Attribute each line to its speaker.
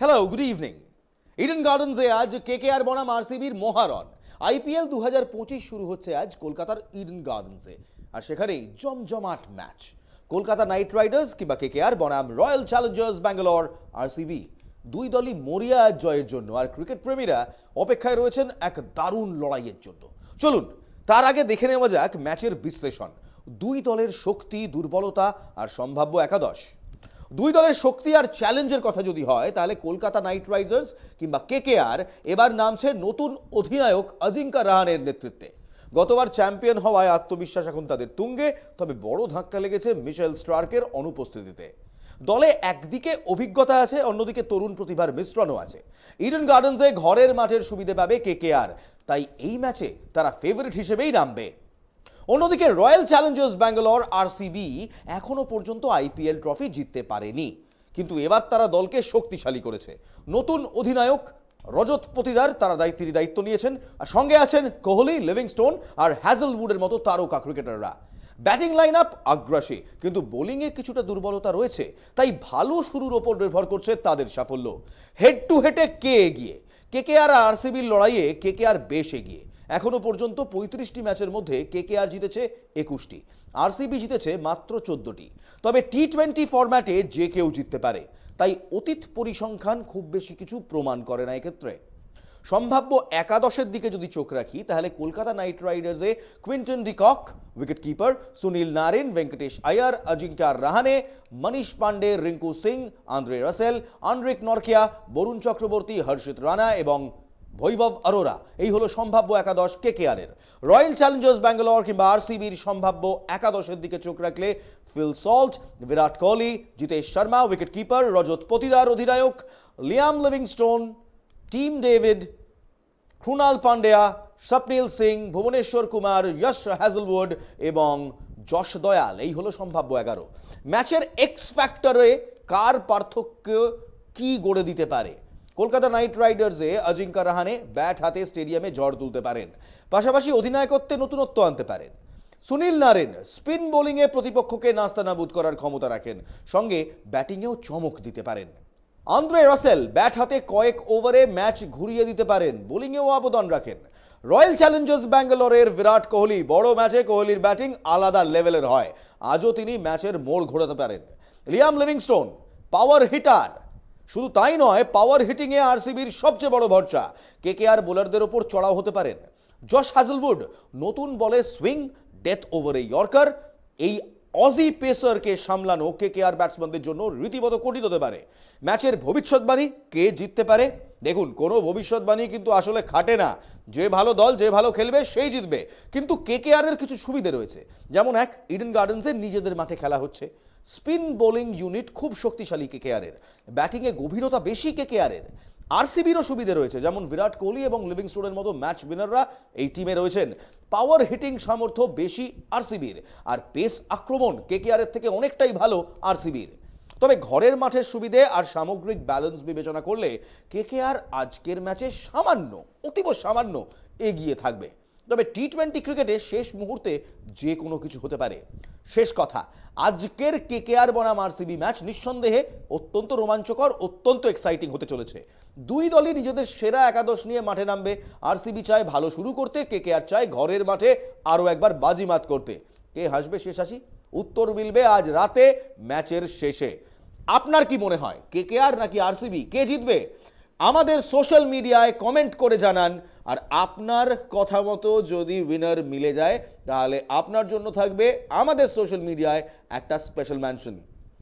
Speaker 1: Hello, good evening. Eden গার্ডেন্সে আজ KKR বনাম আরসিবির মহারণ। IPL 2025 শুরু হচ্ছে আজ কলকাতার ইডেন গার্ডেন্সে, আর সেখানেই জমজমাট ম্যাচ। কলকাতা নাইট রাইডার্স কিংবা কেকেআর বনাম রয়্যাল চ্যালেঞ্জার্স ব্যাঙ্গালোর আরসিবি। দুই দলই মরিয়া জয়ের জন্য, আর ক্রিকেট প্রেমীরা অপেক্ষায় রয়েছেন এক দারুণ লড়াইয়ের জন্য। চলুন তার আগে দেখে নেওয়া যাক ম্যাচের বিশ্লেষণ, দুই দলের শক্তি, দুর্বলতা আর সম্ভাব্য একাদশ। দুই দলের শক্তি আর চ্যালেঞ্জের কথা যদি হয়, তাহলে কলকাতা নাইট রাইডার্স কিংবা কেকেআর এবার নামছে নতুন অধিনায়ক অজিঙ্কা রাহানের নেতৃত্বে। গতবার চ্যাম্পিয়ন হওয়ায় আত্মবিশ্বাস এখন তাদের তুঙ্গে, তবে বড় ধাক্কা লেগেছে মিশেল স্টার্কের অনুপস্থিতিতে। দলে একদিকে অভিজ্ঞতা আছে, অন্যদিকে তরুণ প্রতিভার মিশ্রণও আছে। ইডেন গার্ডেন্সে ঘরের মাঠের সুবিধে পাবে কেকেআর, তাই এই ম্যাচে তারা ফেভারিট হিসেবেই নামবে। অন্যদিকে রয়্যাল চ্যালেঞ্জার্স ব্যাঙ্গালোর আরসিবি এখনো পর্যন্ত আইপিএল ট্রফি জিততে পারেনি, কিন্তু এবার তারা দলকে শক্তিশালী করেছে। নতুন অধিনায়ক রজত পতিদার তারা দায়িত্ব নিয়েছেন, আর সঙ্গে আছেন কোহলি, লিভিংস্টোন আর হ্যাজেলউডের মতো তারকা ক্রিকেটাররা। ব্যাটিং লাইন আপ আগ্রাসী, কিন্তু বোলিংয়ে কিছুটা দুর্বলতা রয়েছে, তাই ভালো শুরুর ওপর নির্ভর করছে তাদের সাফল্য। হেড টু হেডে কে এগিয়ে? কেকেআর আর আরসিবির লড়াইয়ে কেকেআর বেশ এগিয়ে। এখনো পর্যন্ত 35টি ম্যাচের মধ্যে কেকেআর জিতেছে 21টি, আরসিবি জিতেছে মাত্র 14টি। তবে টি20 ফরম্যাটে যে কেউ জিততে পারে, তাই অতীত পরিসংখ্যান খুব বেশি কিছু প্রমাণ করে না এক্ষেত্রে। সম্ভাব্য একাদশের দিকে যদি চোখ রাখি, তাহলে কলকাতা নাইট রাইডার্সে Quinton de Kock wicket keeper, Sunil Narine, Venkatesh Iyer, Ajinkya Rahane, Manish Pandey, Rinku Singh, Andre Russell, Anrich Nortje, Varun Chakravarthy, Harshit Rana এবং বৈভব অরোরা। এই হলো সম্ভাব্য একাদশ কেকেআরের। রয়্যাল চ্যালেঞ্জার্স ব্যাঙ্গালোর কিংবা আরসিবির সম্ভাব্য একাদশের দিকে চোখ রাখলে Phil Salt, Virat Kohli, Jitesh Sharma wicket keeper, Rajat Patidar অধিনায়ক, Liam Livingstone, Tim David, Krunal Pandya, Swapnil Singh, Bhuvneshwar Kumar, Yash Hazlewood এবং যশ দয়াল। এই হলো সম্ভাব্য 11। ম্যাচের এক্স ফ্যাক্টরে কার পার্থক্য কি গড়ে দিতে পারে? কলকাতা নাইট রাইডার্সে অজিঙ্কা রাহানে ব্যাট হাতে স্টেডিয়ামে ঝড় তুলতে পারেন, পাশাপাশি অধিনায়কত্বে নতুনত্ব আনতে পারেন। সুনীল নারিন স্পিন বোলিংয়ে প্রতিপক্ষকে নাস্তানাবুদ করার ক্ষমতা রাখেন, সঙ্গে ব্যাটিংয়েও চমক দিতে পারেন। আন্দ্রে রাসেল ব্যাট হাতে কয়েক ওভারে ম্যাচ ঘুরিয়ে দিতে পারেন, বোলিংয়েও অবদান রাখেন। রয়্যাল চ্যালেঞ্জার্স ব্যাঙ্গালোরের বিরাট কোহলি, বড় ম্যাচে কোহলির ব্যাটিং আলাদা লেভেলের হয়, আজও তিনি ম্যাচের মোড় ঘোরাতে পারেন। লিয়াম লিভিংস্টোন পাওয়ার হিটার, শুধু তাই নয়, পাওয়ার হিটিংয়ে আরসিবির সবচেয়ে বড় ভরসা। কেকেআর বোলারদের ওপর চড়াও হতে পারেন। যশ হ্যাজেলউড নতুন বলে সুইং, ডেথ ওভারে ইয়র্কার। এই অজি পেসারকে সামলানো কেকেআর ব্যাটসম্যানদের জন্য রীতিমতো কঠিন হতে পারে। ম্যাচের ভবিষ্যৎবাণী কে জিততে পারে? দেখুন, কোনো ভবিষ্যৎবাণী কিন্তু আসলে খাটে না। যে ভালো দল, যে ভালো খেলবে সেই জিতবে। কিন্তু কেকেআরের কিছু সুবিধে রয়েছে, যেমন এক, ইডেন গার্ডেন্সে নিজেদের মাঠে খেলা হচ্ছে। স্পিন বোলিং ইউনিট খুব শক্তিশালী কেকেআরের, ব্যাটিংয়ে গভীরতা বেশি কেকেআরের। আরসিবিরও সুবিধে রয়েছে, যেমন বিরাট কোহলি এবং লিভিংস্টোনের মতো ম্যাচ উইনাররা এই টিমে রয়েছেন। পাওয়ার হিটিং সামর্থ্য বেশি আরসিবির, আর পেস আক্রমণ কেকেআরের থেকে অনেকটাই ভালো আরসিবির। তবে ঘরের মাঠের সুবিধে আর সামগ্রিক ব্যালেন্স বিবেচনা করলে কেকেআর আজকের ম্যাচে সামান্য, অতীব সামান্য এগিয়ে থাকবে। তবে টি20 ক্রিকেটে শেষ মুহূর্তে যে কোনো কিছু হতে পারে। শেষ কথা, আজকের কেকেআর বনাম আরসিবি ম্যাচ নিঃসন্দেহে অত্যন্ত রোমাঞ্চকর, অত্যন্ত এক্সাইটিং হতে চলেছে। দুই দলই নিজেদের সেরা একাদশ নিয়ে মাঠে নামবে। আরসিবি চায় ভালো শুরু করতে, কেকেআর চায় ঘরের মাঠে আরও একবার বাজিমাত করতে। কে হাসবে শেষ হাসি? উত্তর মিলবে আজ রাতে ম্যাচের শেষে। আপনার কি মনে হয়, কেকেআর নাকি আরসিবি, কে জিতবে? আমাদের সোশ্যাল মিডিয়ায় কমেন্ট করে জানান। আর আপনার কথা মতো যদি উইনার মিলে যায়, তাহলে আপনার জন্য থাকবে আমাদের সোশ্যাল মিডিয়ায় একটা স্পেশাল মেনশন।